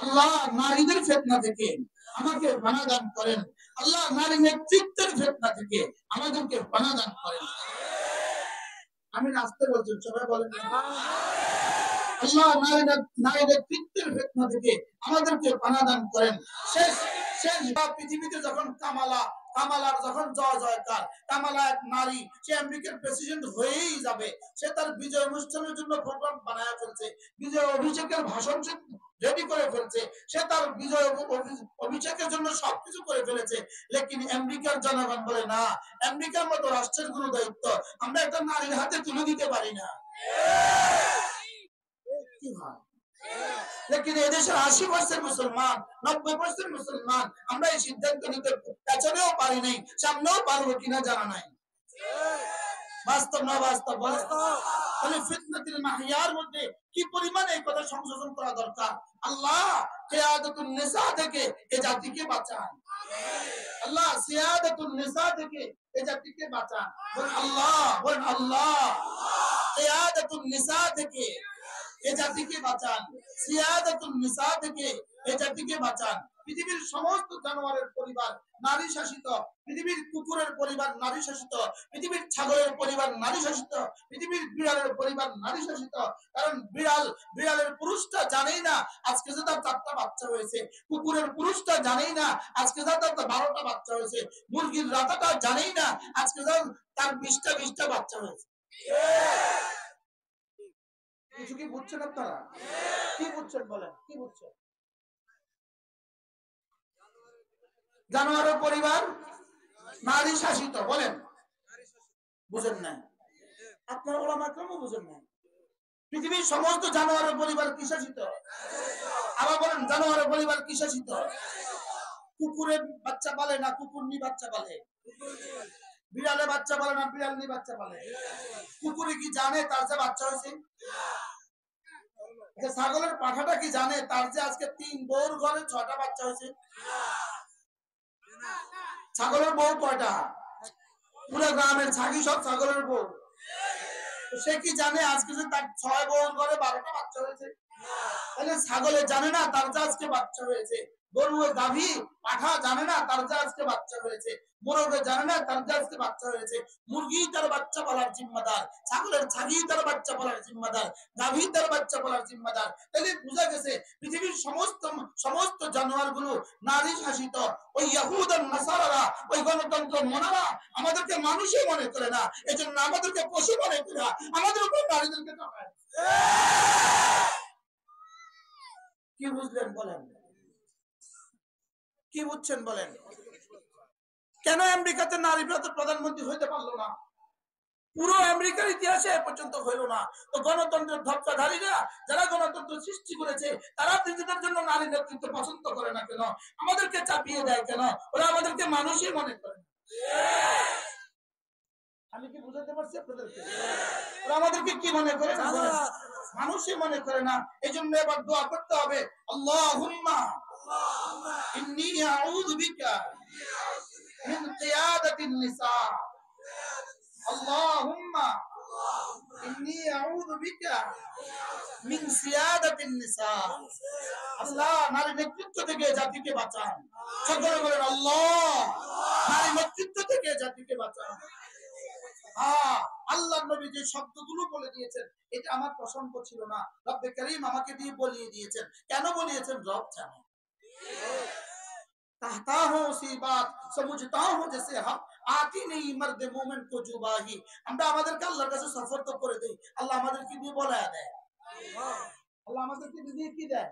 আল্লাহ নারীদের ফিতনা থেকে আমাকে পানাহ দান করেন। আল্লাহ নারী নেতৃত্বের ফিতনা থেকে আমাদেরকে পানাহ দান করেন। আমি আসতে বলছি, সবাই বলেন আল্লাহ নারী নেতৃত্বের ফিতনা থেকে আমাদেরকে পানাহ দান করেন। শেষ শেষ পৃথিবীতে যখন কামালার যখন জয় জয়কার, কামালা এক নারী, সে আমেরিকার প্রেসিডেন্ট হয়েই যাবে। সে তার বিজয় অনুষ্ঠানের জন্য প্রোগ্রাম বানায় ফেলছে, বিজয় অভিষেকের ভাষণ রেডি করে ফেলছে, সে তার বিজয় অভিষেকের জন্য সবকিছু করে ফেলেছে। লেকিন আমেরিকার জনগণ বলে না, আমেরিকার মতো রাষ্ট্রের কোনো দায়িত্ব আমরা একটা নারীর হাতে তুলে দিতে পারি না। কি হয়? লেকিন এদেশের 80% মুসলমান, 90% মুসলমান আমরা এই সিদ্ধান্ত নিতে পেছনেও পারি নাই, সামনেও পারবো কিনা জানা নাই। বাস্তব না বাস্তব? তাহলে ফিতনাতুল মাহিয়ার মধ্যে কি পরিমাণ এই কথা সংশোধন করা দরকার। আল্লাহ কিয়াদাতুন নিসা থেকে এই জাতিকে বাঁচান। আল্লাহ সিয়াদাতুন নিসা থেকে এই জাতিকে বাঁচান। বল আল্লাহ কিয়াদাতুন নিসা থেকে এই জাতিকে বাঁচান, সিয়াদাতুন নিসা থেকে এই জাতিকে বাঁচান। পৃথিবীর সমস্ত জানোয়ারের পরিবার নারী শাসিত, পৃথিবীর কুকুরের পরিবার নারী শাসিত, পৃথিবীর ছাগলের পরিবার নারী শাসিত, পৃথিবীর বিড়ালের পরিবার নারী শাসিত। কারণ বিড়ালের পুরুষটা জানেই না আজকে যে তার 4টা বাচ্চা হয়েছে, কুকুরের পুরুষটা জানেই না আজকে যে তার 12টা বাচ্চা হয়েছে, মুরগির রাতাটা জানেই না আজকে যে তার 20টা বাচ্চা হয়েছে। কিছু কি বুঝছেন আপনারা? কি বুঝছেন বলেন, কি বুঝছেন? জানোয়ারের পরিবার নারী শাসিত, বলেন বুঝেন না? আপনারা ওলামা কেমন বুঝেন না? পৃথিবীর সমস্ত জানোয়ারের পরিবার কি শাসিত? আবার বলেন জানোয়ারের পরিবার কি শাসিত? কুকুরের বাচ্চা পালে না কুকুরনি বাচ্চা পালে? বিড়ালে বাচ্চা পালে না বিড়ালনি বাচ্চা পালে? কুকুরে কি জানে তার যে বাচ্চা হয়েছে? ছাগলের পাঠাটা কি জানে তার যে আজকে 3 বউর ঘরে 6টা বাচ্চা হয়েছে? ছাগলের বউ কয়টা? পুরো গ্রামের ছাগি সব ছাগলের বউ। সে কি জানে আজকে যে তার 6 বউর ঘরে 12টা বাচ্চা হয়েছে? তাহলে ছাগলে জানে না তার যে আজকে বাচ্চা হয়েছে, গরু গাভী পাঠা জানে না তার যে আজকে বাচ্চা হয়েছে, মোরগে জানে না তার যে আজকে বাচ্চা হয়েছে। মুরগি তার বাচ্চা পালার জিম্মাদার, ছাগলের ছাগি তার বাচ্চা পালার জিম্মাদার, গাভী তার বাচ্চা পালার জিম্মাদার। তাহলে বোঝা গেছে পৃথিবীর সমস্ত জানোয়ার গুলো নারী শাসিত। ওই ইহুদ আর নাসারারা, ওই গণতন্ত্র মনারা আমাদেরকে মানুষই মনে করে না, এজন্য আমাদেরকে পশু মনে করে আমাদের উপর নারীদেরকে চাপায়। কি বুঝলেন বলেন? কি বুঝছেন বলেন? কেন আমেরিকাতে নারী প্রধানমন্ত্রী হইতে পারলো না? পুরো আমেরিকার ইতিহাসে এ পর্যন্ত হইল না। তো গণতন্ত্রের ধ্বজাধারীরা যারা গণতন্ত্র সৃষ্টি করেছে তারা নিজেদের জন্য নারী নেতৃত্ব পছন্দ করে না কেন? আমাদেরকে চাপিয়ে দেয় কেন? ওরা আমাদেরকে মানুষই মনে করে। আমি কি বুঝাতে পারছি আপনাদেরকে? ওরা আমাদেরকে কি মনে করে? মানুষই মনে করে না। এই জন্য এবার দোয়া করতে হবে, আল্লাহুম্মা ইন্নী আউযু বিকা মিন কিয়াদাতিন নিসা। আল্লাহুম্মা ইন্নী আউযু বিকা মিন সিয়াদাতিন নিসা। আল্লাহ নারী নেতৃত্ব থেকে জাতিকে বাঁচান। সকলে বলেন আল্লাহ নারী নেতৃত্ব থেকে জাতিকে বাঁচান। আল্লাহর নবী যে শব্দগুলো বলে দিয়েছেন এটা আমার প্রসঙ্গ ছিল না, রব্বে কারীম আমাকে দিয়ে বলিয়ে দিয়েছেন। কেন বলিয়েছেন? রব জানে। कहता हूं सी बात समझता हूं जैसे हक आती नहीं मर्द मोमेन को जुबाही। আমরা আমাদেরকে আল্লাহর কাছে সফর তো করে দেই, আল্লাহ আমাদেরকে দিয়ে বলায়া দেয়। আল্লাহ আমাদেরকে দিয়ে কি দেয়?